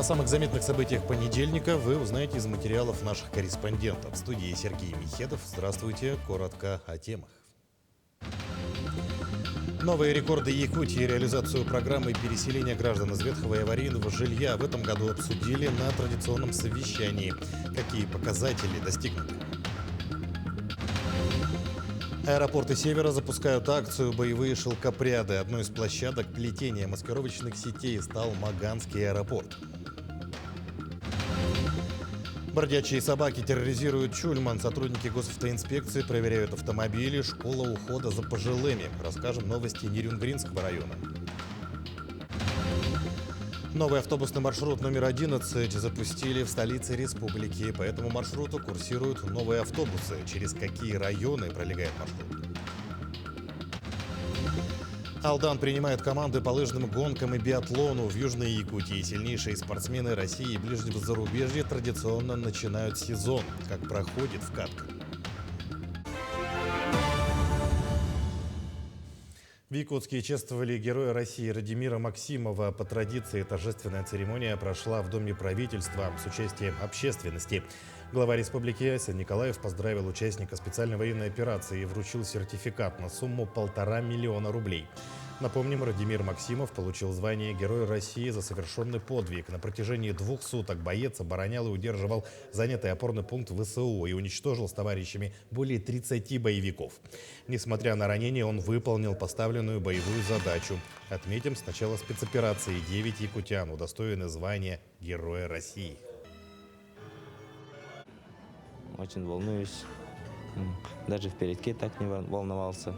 О самых заметных событиях понедельника вы узнаете из материалов наших корреспондентов. В студии Сергей Михедов. Здравствуйте. Коротко о темах. Новые рекорды Якутии и реализацию программы переселения граждан из ветхого и аварийного жилья в этом году обсудили на традиционном совещании. Какие показатели достигнуты? Аэропорты Севера запускают акцию «Боевые шелкопряды». Одной из площадок плетения маскировочных сетей стал Маганский аэропорт. Бродячие собаки терроризируют Чульман. Сотрудники госавтоинспекции проверяют автомобили. Школа ухода за пожилыми. Расскажем новости Нерюнгринского района. Новый автобусный маршрут номер 11 запустили в столице республики. По этому маршруту курсируют новые автобусы. Через какие районы пролегает маршрут? Алдан принимает команды по лыжным гонкам и биатлону в Южной Якутии. Сильнейшие спортсмены России и ближнего зарубежья традиционно начинают сезон. Как проходит вкатка? В Якутске чествовали Героя России Радимира Максимова. По традиции торжественная церемония прошла в Доме правительства с участием общественности. Глава республики Айсен Николаев поздравил участника специальной военной операции и вручил сертификат на сумму 1,5 миллиона рублей. Напомним, Радимир Максимов получил звание Героя России за совершенный подвиг. На протяжении 2 суток боец оборонял и удерживал занятый опорный пункт ВСУ и уничтожил с товарищами более 30 боевиков. Несмотря на ранение, он выполнил поставленную боевую задачу. Отметим, с начала спецоперации 9 якутян удостоены звания Героя России. Очень волнуюсь. Даже в передке так не волновался.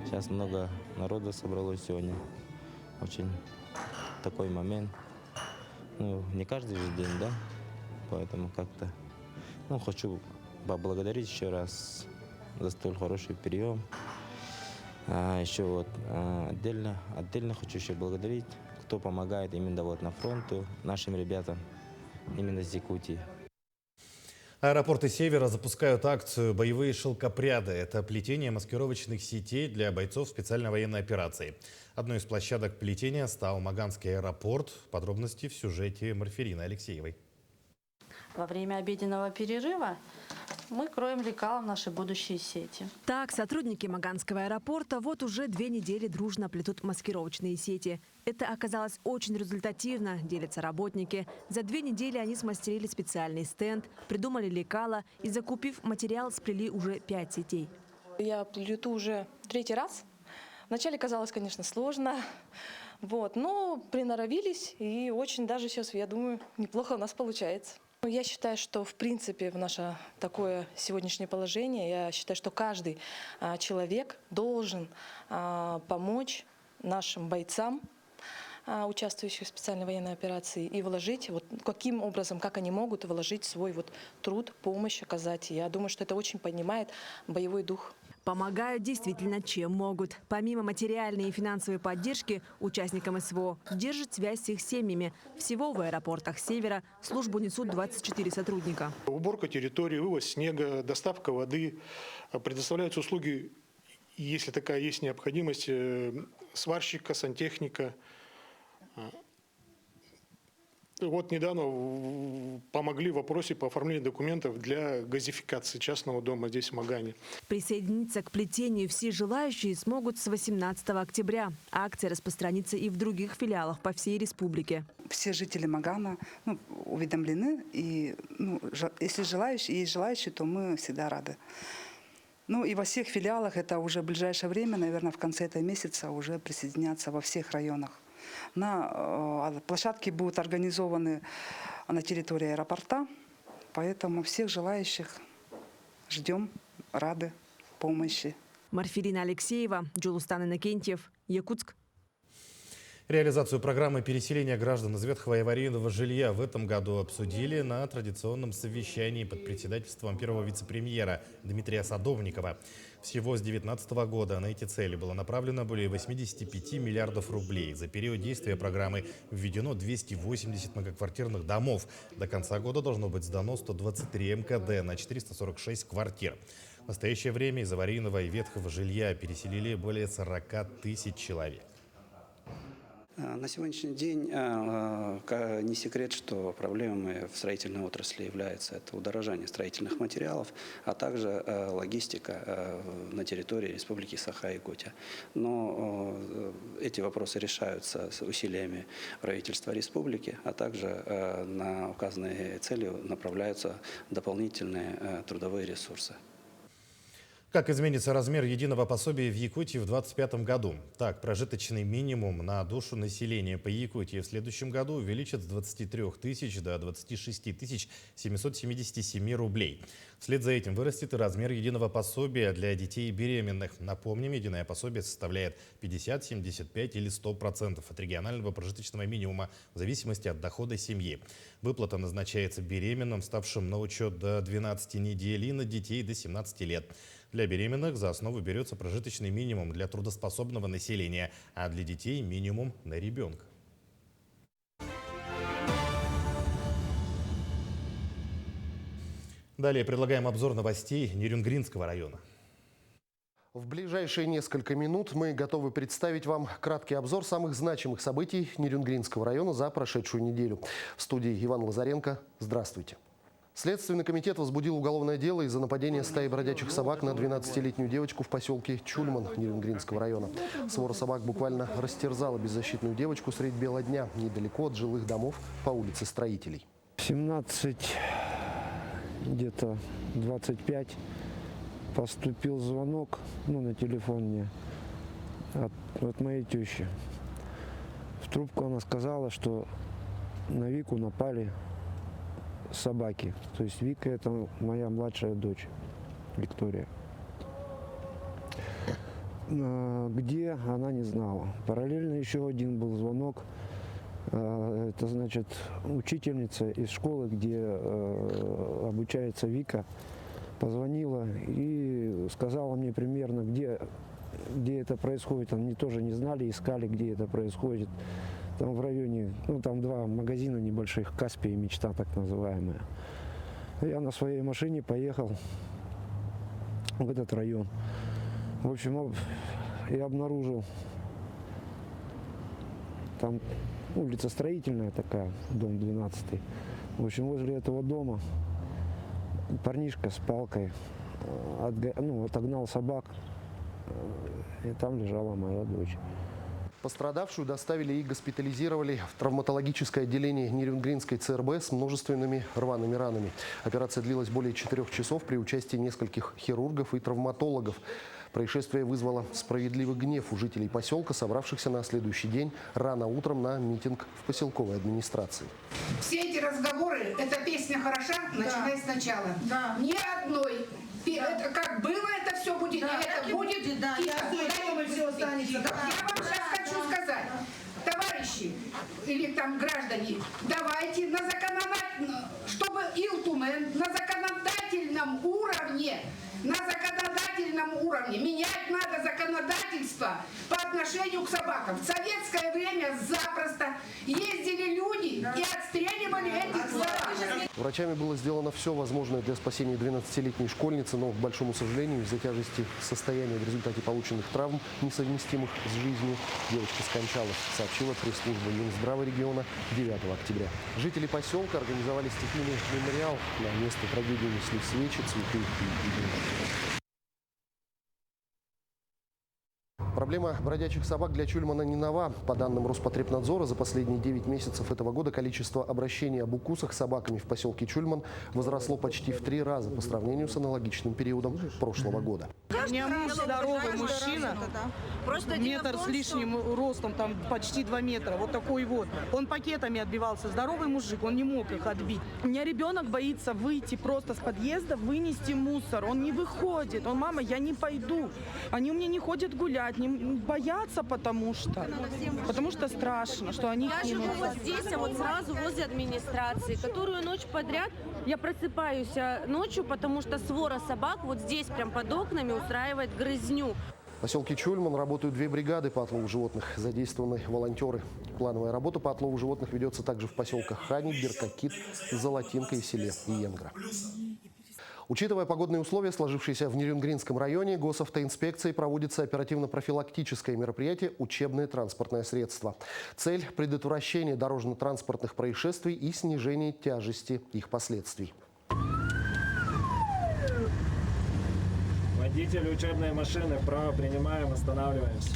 Сейчас много народа собралось сегодня. Очень такой момент. Не каждый же день, да? Поэтому как-то, хочу поблагодарить еще раз за столь хороший прием. Еще отдельно хочу еще благодарить, кто помогает именно на фронту, нашим ребятам, именно с Якутии. Аэропорты Севера запускают акцию «Боевые шелкопряды». Это плетение маскировочных сетей для бойцов специальной военной операции. Одной из площадок плетения стал Маганский аэропорт. Подробности в сюжете Марферины Алексеевой. Во время обеденного перерыва мы кроем лекалом наши будущие сети. Так, сотрудники Маганского аэропорта вот уже 2 недели дружно плетут маскировочные сети. Это оказалось очень результативно, делятся работники. За 2 недели они смастерили специальный стенд, придумали лекала и, закупив материал, сплели уже 5 сетей. Я плету уже 3-й раз. Вначале казалось, конечно, сложно, но приноровились и очень даже сейчас, я думаю, неплохо у нас получается. Я считаю, что в принципе в наше такое сегодняшнее положение, я считаю, что каждый человек должен помочь нашим бойцам, участвующих в специальной военной операции, и вложить, каким образом, как они могут вложить свой труд, помощь оказать. Я думаю, что это очень поднимает боевой дух. Помогают действительно чем могут. Помимо материальной и финансовой поддержки участникам СВО держат связь с их семьями. Всего в аэропортах Севера службу несут 24 сотрудника. Уборка территории, вывоз снега, доставка воды, предоставляются услуги, если такая есть необходимость, сварщика, сантехника. Недавно помогли в вопросе по оформлению документов для газификации частного дома здесь, в Магане. Присоединиться к плетению все желающие смогут с 18 октября. Акция распространится и в других филиалах по всей республике. Все жители Магана уведомлены. И если есть желающие, то мы всегда рады. И во всех филиалах это уже в ближайшее время, наверное, в конце этого месяца уже присоединятся во всех районах. На площадке будут организованы на территории аэропорта, поэтому всех желающих ждем, рады помощи. Марферина Алексеева, Джулустан Иннокентьев, Якутск. Реализацию программы переселения граждан из ветхого и аварийного жилья в этом году обсудили на традиционном совещании под председательством первого вице-премьера Дмитрия Садовникова. Всего с 2019 года на эти цели было направлено более 85 миллиардов рублей. За период действия программы введено 280 многоквартирных домов. До конца года должно быть сдано 123 МКД на 446 квартир. В настоящее время из аварийного и ветхого жилья переселили более 40 тысяч человек. На сегодняшний день не секрет, что проблемой в строительной отрасли является это удорожание строительных материалов, а также логистика на территории Республики Саха-Якутия. Но эти вопросы решаются с усилиями правительства республики, а также на указанные цели направляются дополнительные трудовые ресурсы. Как изменится размер единого пособия в Якутии в 2025 году? Так, прожиточный минимум на душу населения по Якутии в следующем году увеличат с 23 тысяч до 26 тысяч 777 рублей. Вслед за этим вырастет и размер единого пособия для детей и беременных. Напомним, единое пособие составляет 50, 75 или 100% от регионального прожиточного минимума в зависимости от дохода семьи. Выплата назначается беременным, ставшим на учет до 12 недель, и на детей до 17 лет. Для беременных за основу берется прожиточный минимум для трудоспособного населения, а для детей минимум на ребенка. Далее предлагаем обзор новостей Нерюнгринского района. В ближайшие несколько минут мы готовы представить вам краткий обзор самых значимых событий Нерюнгринского района за прошедшую неделю. В студии Иван Лазаренко. Здравствуйте. Следственный комитет возбудил уголовное дело из-за нападения стаи бродячих собак на 12-летнюю девочку в поселке Чульман Нерюнгринского района. Свора собак буквально растерзала беззащитную девочку средь бела дня, недалеко от жилых домов по улице Строителей. 17, где-то 25, поступил звонок, на телефон мне от моей тещи. В трубку она сказала, что на Вику напали собаки. То есть Вика — это моя младшая дочь, Виктория. Где, она не знала. Параллельно еще один был звонок. Это значит, учительница из школы, где обучается Вика, позвонила и сказала мне примерно, где это происходит. Они тоже не знали, искали, где это происходит. Там в районе, там два магазина небольших, Каспий и Мечта так называемая. Я на своей машине поехал в этот район. В общем, я обнаружил, там улица Строительная такая, дом 12. В общем, возле этого дома парнишка с палкой отогнал собак, и там лежала моя дочь. Пострадавшую доставили и госпитализировали в травматологическое отделение Нерюнгринской ЦРБ с множественными рваными ранами. Операция длилась более 4 часов при участии нескольких хирургов и травматологов. Происшествие вызвало справедливый гнев у жителей поселка, собравшихся на следующий день рано утром на митинг в поселковой администрации. Все эти разговоры, эта песня хороша, начиная сначала. Да. Ни одной. Это как было, это все будет, да, это будет. Да, я вам сейчас хочу сказать, товарищи или там граждане, давайте на законодательном, чтобы Илтумен на законодательном уровне, менять надо законодательство по отношению к собакам. В советское время запросто ездили люди и отстреливали этих собак. Врачами было сделано все возможное для спасения 12-летней школьницы, но, к большому сожалению, из-за тяжести состояния в результате полученных травм, несовместимых с жизнью, девочка скончалась, сообщила пресс-служба Минздрава региона 9 октября. Жители поселка организовали стихийный мемориал. На место трагедии несли свечи, цветы и вино. Проблема бродячих собак для Чульмана не нова. По данным Роспотребнадзора, за последние 9 месяцев этого года количество обращений об укусах собаками в поселке Чульман возросло почти в 3 раза по сравнению с аналогичным периодом прошлого года. У меня муж здоровый мужчина, метр с лишним ростом, там почти 2 метра, вот такой вот. Он пакетами отбивался, здоровый мужик, он не мог их отбить. У меня ребенок боится выйти просто с подъезда, вынести мусор, он не выходит. Он: мама, я не пойду. Они у меня не ходят гулять, не боятся, потому что страшно, что они... Я живу вот здесь, вот сразу возле администрации, которую ночь подряд я просыпаюсь ночью, потому что свора собак вот здесь прям под окнами устраивает грызню. В поселке Чульман работают 2 бригады по отлову животных, задействованы волонтеры. Плановая работа по отлову животных ведется также в поселках Хани, Беркакит, Золотинка и селе Иенгра. Учитывая погодные условия, сложившиеся в Нерюнгринском районе, госавтоинспекцией проводится оперативно-профилактическое мероприятие «Учебное транспортное средство». Цель – предотвращение дорожно-транспортных происшествий и снижение тяжести их последствий. Водители учебной машины, вправо принимаем, останавливаемся.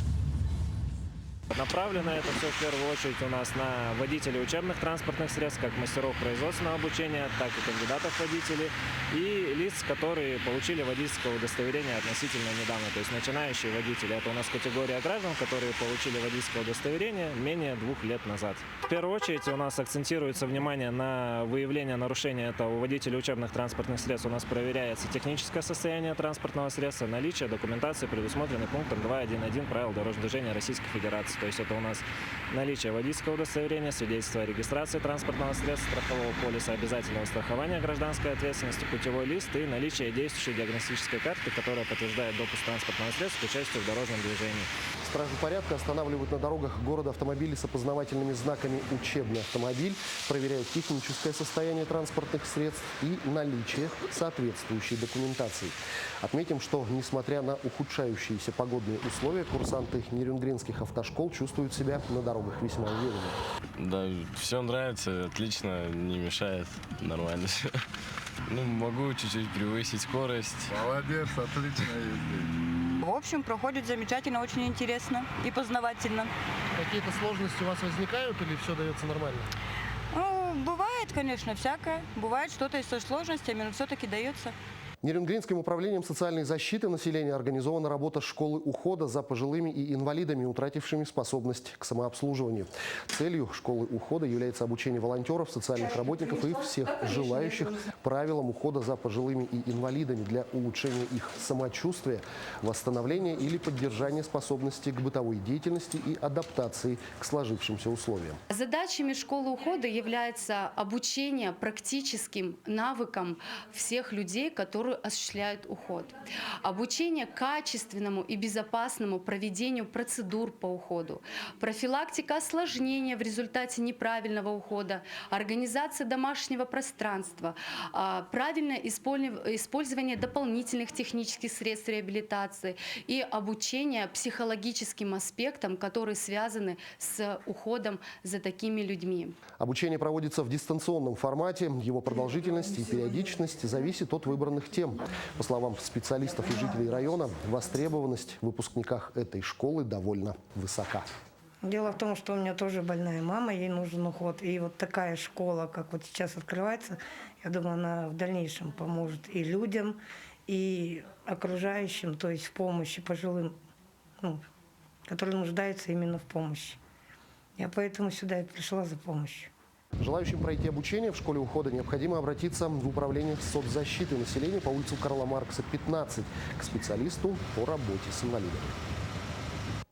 Направлено это все в первую очередь у нас на водителей учебных транспортных средств, как мастеров производственного обучения, так и кандидатов в водители, и лиц, которые получили водительское удостоверение относительно недавно, то есть начинающие водители. Это у нас категория граждан, которые получили водительское удостоверение менее 2 лет назад. В первую очередь у нас акцентируется внимание на выявление нарушения. Это у водителей учебных транспортных средств у нас проверяется техническое состояние транспортного средства, наличие документации, предусмотренной пунктом 2.1.1 правил дорожного движения Российской Федерации. То есть это у нас наличие водительского удостоверения, свидетельство о регистрации транспортного средства, страхового полиса, обязательного страхования гражданской ответственности, путевой лист и наличие действующей диагностической карты, которая подтверждает допуск транспортного средства к участию в дорожном движении. Стражи порядка останавливают на дорогах города автомобили с опознавательными знаками «Учебный автомобиль», проверяют техническое состояние транспортных средств и наличие соответствующей документации. Отметим, что, несмотря на ухудшающиеся погодные условия, курсанты нерюнгринских автошкол чувствуют себя на дорогах весьма уверенно. Да, все нравится, отлично, не мешает, нормально все. Ну, могу чуть-чуть превысить скорость. Молодец, отлично ездит. В общем, проходит замечательно, очень интересно и познавательно. Какие-то сложности у вас возникают или все дается нормально? Ну, бывает, конечно, всякое. Бывает что-то и со сложностями, но все-таки дается. Нерюнгринским управлением социальной защиты населения организована работа школы ухода за пожилыми и инвалидами, утратившими способность к самообслуживанию. Целью школы ухода является обучение волонтеров, социальных работников и всех желающих правилам ухода за пожилыми и инвалидами для улучшения их самочувствия, восстановления или поддержания способности к бытовой деятельности и адаптации к сложившимся условиям. Задачами школы ухода является обучение практическим навыкам всех людей, которые осуществляют уход. Обучение качественному и безопасному проведению процедур по уходу, профилактика осложнения в результате неправильного ухода, организация домашнего пространства, правильное использование дополнительных технических средств реабилитации и обучение психологическим аспектам, которые связаны с уходом за такими людьми. Обучение проводится в дистанционном формате. Его продолжительность и периодичность зависит от выбранных тем. По словам специалистов и жителей района, востребованность в выпускниках этой школы довольно высока. Дело в том, что у меня тоже больная мама, ей нужен уход. И вот такая школа, как вот сейчас открывается, я думаю, она в дальнейшем поможет и людям, и окружающим, то есть в помощи пожилым, которые нуждаются именно в помощи. Я поэтому сюда и пришла за помощью. Желающим пройти обучение в школе ухода необходимо обратиться в управление соцзащиты населения по улице Карла Маркса, 15, к специалисту по работе с инвалидами.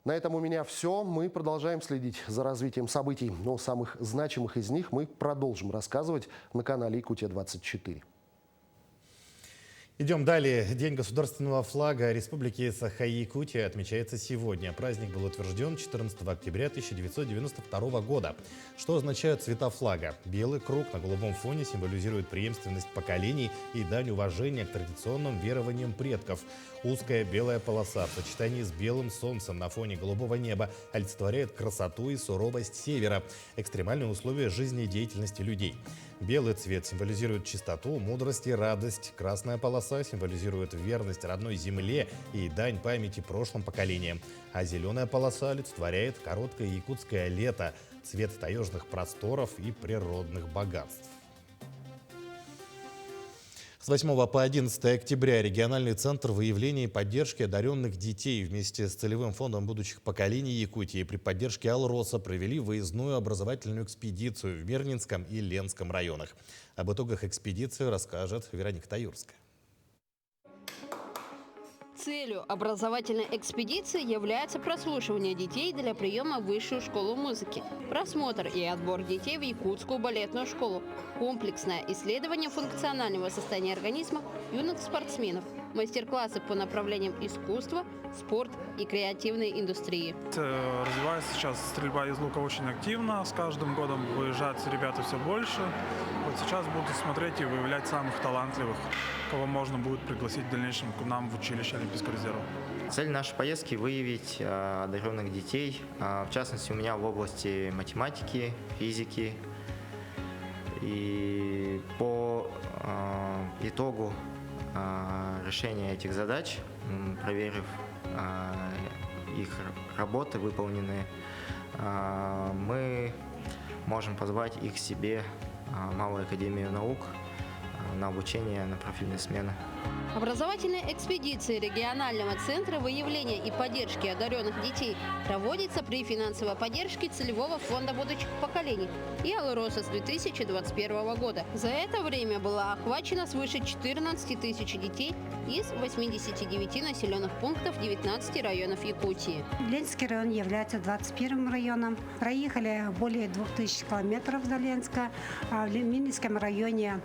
На этом у меня все. Мы продолжаем следить за развитием событий. Но самых значимых из них мы продолжим рассказывать на канале Якутия-24. Идем далее. День государственного флага Республики Саха-Якутия отмечается сегодня. Праздник был утвержден 14 октября 1992 года. Что означают цвета флага? Белый круг на голубом фоне символизирует преемственность поколений и дань уважения к традиционным верованиям предков. Узкая белая полоса в сочетании с белым солнцем на фоне голубого неба олицетворяет красоту и суровость севера, экстремальные условия жизнедеятельности людей. Белый цвет символизирует чистоту, мудрость и радость. Красная полоса символизирует верность родной земле и дань памяти прошлым поколениям. А зеленая полоса олицетворяет короткое якутское лето, цвет таежных просторов и природных богатств. С 8 по 11 октября региональный центр выявления и поддержки одаренных детей вместе с целевым фондом будущих поколений Якутии при поддержке Алроса провели выездную образовательную экспедицию в Мирнинском и Ленском районах. Об итогах экспедиции расскажет Вероника Таюрская. Целью образовательной экспедиции является прослушивание детей для приема в высшую школу музыки, просмотр и отбор детей в якутскую балетную школу, комплексное исследование функционального состояния организма юных спортсменов, мастер-классы по направлениям искусства, спорт и креативной индустрии. Развивается сейчас стрельба из лука очень активно. С каждым годом выезжают ребята все больше. Вот сейчас буду смотреть и выявлять самых талантливых, кого можно будет пригласить в дальнейшем к нам в училище Олимпийского резерва. Цель нашей поездки – выявить одаренных детей. В частности, у меня в области математики, физики. И по итогу решения этих задач, проверив их работы выполненные, мы можем позвать их к себе в Малую академию наук на обучение на профильные смены. Образовательные экспедиции регионального центра выявления и поддержки одаренных детей проводятся при финансовой поддержке целевого фонда будущих поколений и Алроса с 2021 года. За это время было охвачено свыше 14 тысяч детей из 89 населенных пунктов 19 районов Якутии. Ленинский район является 21 районом. Проехали более 2000 километров до Ленска. В Минском районе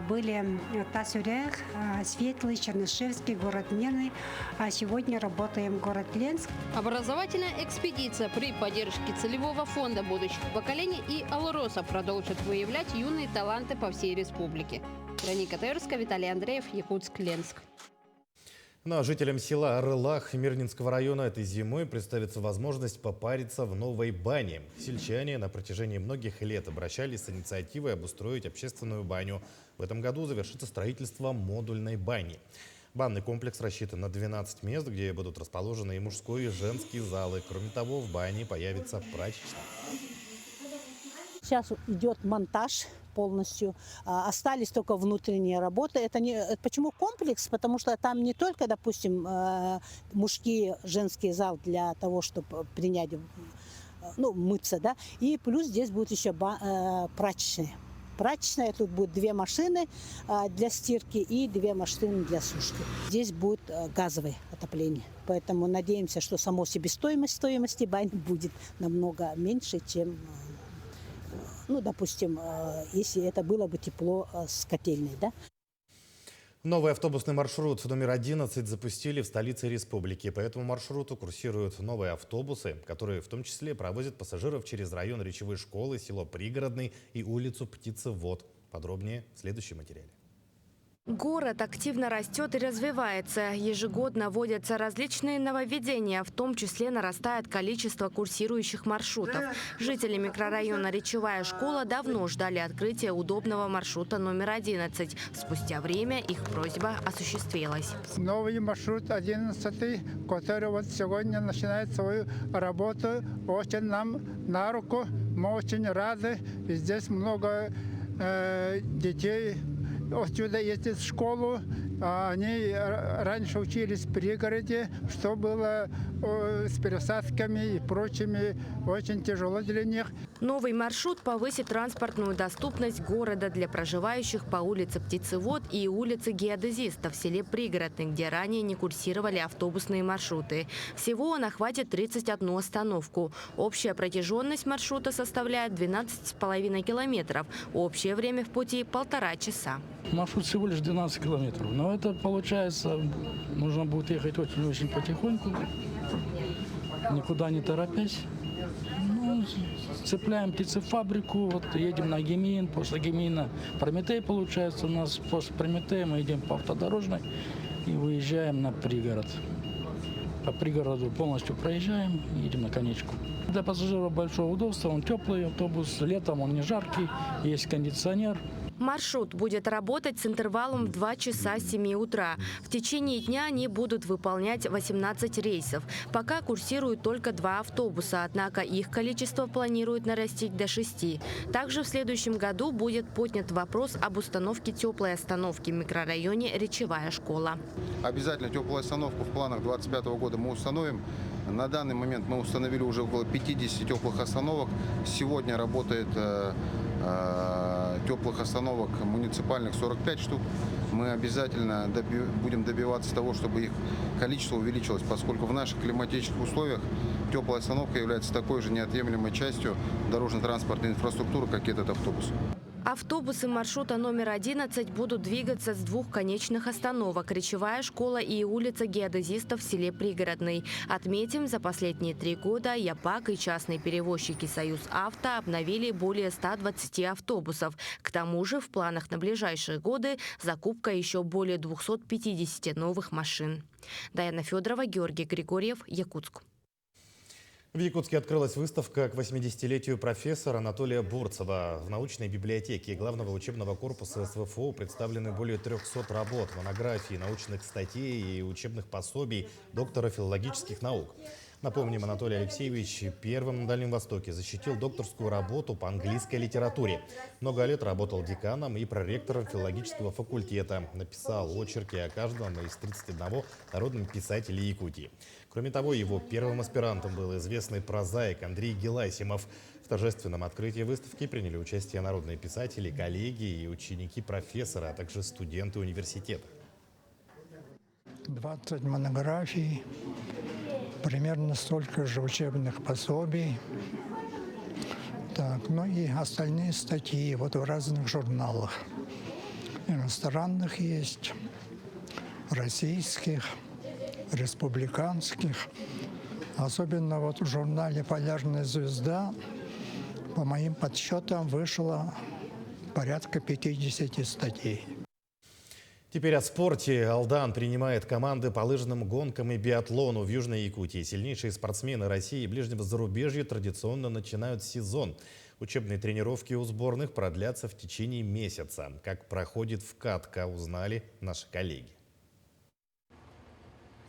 были Тасюрех, Светлый, Чернышевский, город Мирный. А сегодня работаем в город Ленск. Образовательная экспедиция при поддержке целевого фонда будущих поколений и Алроса продолжит выявлять юные таланты по всей республике. Вероника Тверская, Виталий Андреев, Якутск, Ленск. Ну а жителям села Орлах Мирнинского района этой зимой представится возможность попариться в новой бане. Сельчане на протяжении многих лет обращались с инициативой обустроить общественную баню. В этом году завершится строительство модульной бани. Банный комплекс рассчитан на 12 мест, где будут расположены и мужской, и женские залы. Кроме того, в бане появится прачечная. Сейчас идет монтаж полностью. Остались только внутренние работы. Почему комплекс? Потому что там не только, допустим, мужские, женский зал для того, чтобы принять, мыться, да, и плюс здесь будет еще прачечная. Прачечная, тут будет 2 машины для стирки и 2 машины для сушки. Здесь будет газовое отопление. Поэтому надеемся, что само себестоимость стоимости бани будет намного меньше, чем, допустим, если это было бы тепло с котельной, да? Новый автобусный маршрут номер 11 запустили в столице республики. По этому маршруту курсируют новые автобусы, которые в том числе провозят пассажиров через район Речевой школы, село Пригородный и улицу Птицевод. Подробнее в следующем материале. Город активно растет и развивается. Ежегодно вводятся различные нововведения, в том числе нарастает количество курсирующих маршрутов. Жители микрорайона Речевая школа давно ждали открытия удобного маршрута номер 11. Спустя время их просьба осуществилась. Новый маршрут 11, который вот сегодня начинает свою работу, очень нам на руку. Мы очень рады. И здесь много детей отсюда ездят в школу. Они раньше учились в пригороде, что было с пересадками и прочими очень тяжело для них. Новый маршрут повысит транспортную доступность города для проживающих по улице Птицевод и улице Геодезиста в селе Пригородный, где ранее не курсировали автобусные маршруты. Всего он охватит 31 остановку. Общая протяженность маршрута составляет 12,5 километров. Общее время в пути – 1,5 часа. Маршрут всего лишь 12 километров. Но это получается, нужно будет ехать очень-очень потихоньку, никуда не торопясь. Цепляем птицефабрику, вот едем на Гемин, после Гемина Прометей получается. У нас после Прометея мы идем по автодорожной и выезжаем на пригород. По пригороду полностью проезжаем и едем на конечку. Для пассажиров большое удобство, он теплый автобус, летом он не жаркий, есть кондиционер. Маршрут будет работать с интервалом в 2 часа с 7 утра. В течение дня они будут выполнять 18 рейсов. Пока курсируют только 2 автобуса, однако их количество планируют нарастить до 6. Также в следующем году будет поднят вопрос об установке теплой остановки в микрорайоне Речевая школа. Обязательно теплую остановку в планах 2025 года мы установим. На данный момент мы установили уже около 50 теплых остановок. Сегодня работает теплых остановок муниципальных 45 штук. Мы обязательно будем добиваться того, чтобы их количество увеличилось, поскольку в наших климатических условиях теплая остановка является такой же неотъемлемой частью дорожно-транспортной инфраструктуры, как и этот автобус. Автобусы маршрута номер 11 будут двигаться с двух конечных остановок – Речевая школа и улица геодезистов в селе Пригородный. Отметим, за последние 3 года ЯПАК и частные перевозчики «Союз Авто» обновили более 120 автобусов. К тому же в планах на ближайшие годы закупка еще более 250 новых машин. Даяна Федорова, Георгий Григорьев, Якутск. В Якутске открылась выставка к 80-летию профессора Анатолия Бурцева. В научной библиотеке главного учебного корпуса СВФО представлены более 300 работ, монографий, научных статей и учебных пособий доктора филологических наук. Напомним, Анатолий Алексеевич первым на Дальнем Востоке защитил докторскую работу по английской литературе. Много лет работал деканом и проректором филологического факультета. Написал очерки о каждом из 31 народном писателе Якутии. Кроме того, его первым аспирантом был известный прозаик Андрей Геласимов. В торжественном открытии выставки приняли участие народные писатели, коллеги и ученики профессора, а также студенты университета. 20 монографий, примерно столько же учебных пособий. Ну и остальные статьи в разных журналах. Иностранных есть, российских, республиканских. Особенно в журнале «Полярная звезда», по моим подсчетам, вышло порядка 50 статей. Теперь о спорте. Алдан принимает команды по лыжным гонкам и биатлону в Южной Якутии. Сильнейшие спортсмены России и ближнего зарубежья традиционно начинают сезон. Учебные тренировки у сборных продлятся в течение месяца. Как проходит вкатка, узнали наши коллеги.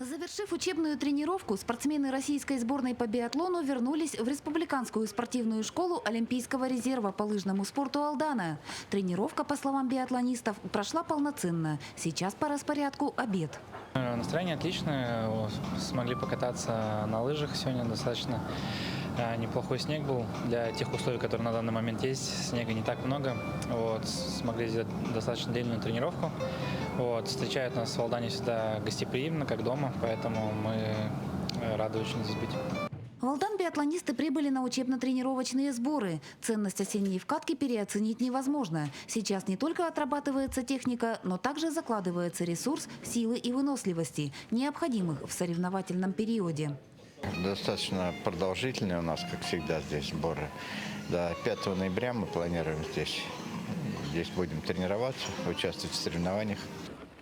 Завершив учебную тренировку, спортсмены российской сборной по биатлону вернулись в Республиканскую спортивную школу Олимпийского резерва по лыжному спорту Алдана. Тренировка, по словам биатлонистов, прошла полноценно. Сейчас по распорядку обед. Настроение отличное. Смогли покататься на лыжах сегодня. Достаточно неплохой снег был для тех условий, которые на данный момент есть. Снега не так много. Смогли сделать достаточно длинную тренировку. Встречают нас в Алдане всегда гостеприимно, как дома, поэтому мы рады очень здесь быть. В Алдан биатлонисты прибыли на учебно-тренировочные сборы. Ценность осенней вкатки переоценить невозможно. Сейчас не только отрабатывается техника, но также закладывается ресурс, силы и выносливости, необходимых в соревновательном периоде. Достаточно продолжительные у нас, как всегда, здесь сборы. До 5 ноября мы планируем здесь. Здесь будем тренироваться, участвовать в соревнованиях.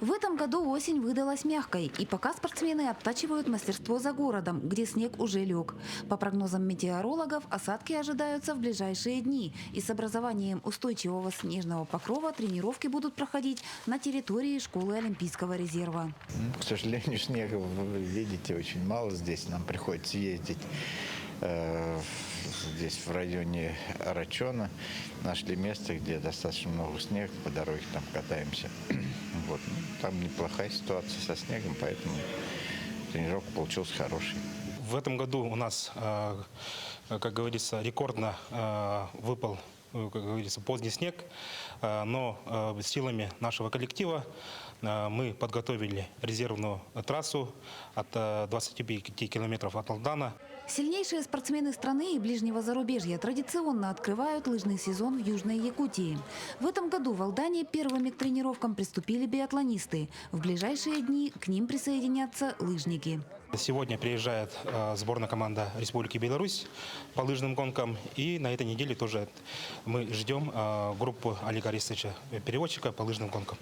В этом году осень выдалась мягкой, и пока спортсмены оттачивают мастерство за городом, где снег уже лег. По прогнозам метеорологов, осадки ожидаются в ближайшие дни, и с образованием устойчивого снежного покрова тренировки будут проходить на территории школы Олимпийского резерва. К сожалению, снега, вы видите, очень мало здесь. Нам приходится ездить здесь в районе Арачона. Нашли место, где достаточно много снега, по дороге там катаемся. Там неплохая ситуация со снегом, поэтому тренировка получилась хорошей. В этом году у нас, как говорится, рекордно выпал, как говорится, поздний снег, но силами нашего коллектива мы подготовили резервную трассу от 25 километров от Алдана. Сильнейшие спортсмены страны и ближнего зарубежья традиционно открывают лыжный сезон в Южной Якутии. В этом году в Алдане первыми к тренировкам приступили биатлонисты. В ближайшие дни к ним присоединятся лыжники. Сегодня приезжает сборная команда Республики Беларусь по лыжным гонкам. И на этой неделе тоже мы ждем группу Олега Арестовича, переводчика по лыжным гонкам.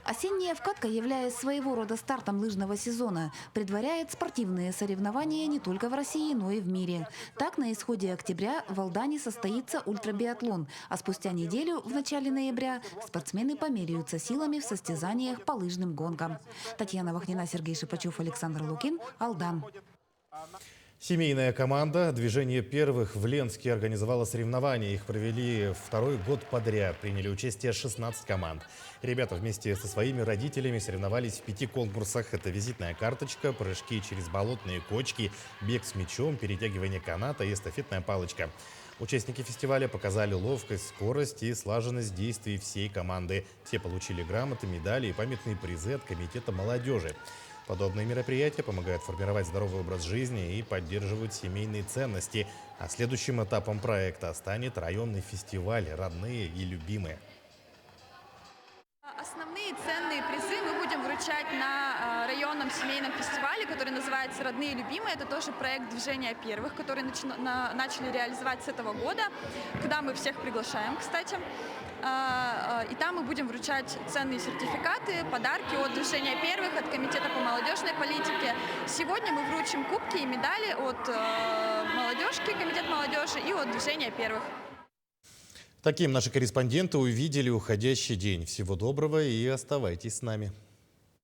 Осенняя вкатка, являясь своего рода стартом лыжного сезона, предваряет спортивные соревнования не только в России, но и в мире. Так, на исходе октября в Алдане состоится ультрабиатлон, а спустя неделю, в начале ноября, спортсмены померяются силами в состязаниях по лыжным гонкам. Татьяна Вахнина, Сергей Шипачев, Александр Лукин, Алдан. Семейная команда «Движение первых» в Ленске организовала соревнования. Их провели второй год подряд. Приняли участие 16 команд. Ребята вместе со своими родителями соревновались в 5 конкурсах. Это визитная карточка, прыжки через болотные кочки, бег с мячом, перетягивание каната и эстафетная палочка. Участники фестиваля показали ловкость, скорость и слаженность действий всей команды. Все получили грамоты, медали и памятные призы от Комитета молодежи. Подобные мероприятия помогают формировать здоровый образ жизни и поддерживают семейные ценности. А следующим этапом проекта станет районный фестиваль «Родные и любимые». Основные ценные призы мы будем вручать на районном семейном фестивале, который называется «Родные и любимые». Это тоже проект «Движения первых», который начали реализовать с этого года, куда мы всех приглашаем, кстати. И там мы будем вручать ценные сертификаты, подарки от «Движения первых», от Комитета по молодежной политике. Сегодня мы вручим кубки и медали от молодежки, Комитет молодежи, и от «Движения первых». Таким наши корреспонденты увидели уходящий день. Всего доброго и оставайтесь с нами.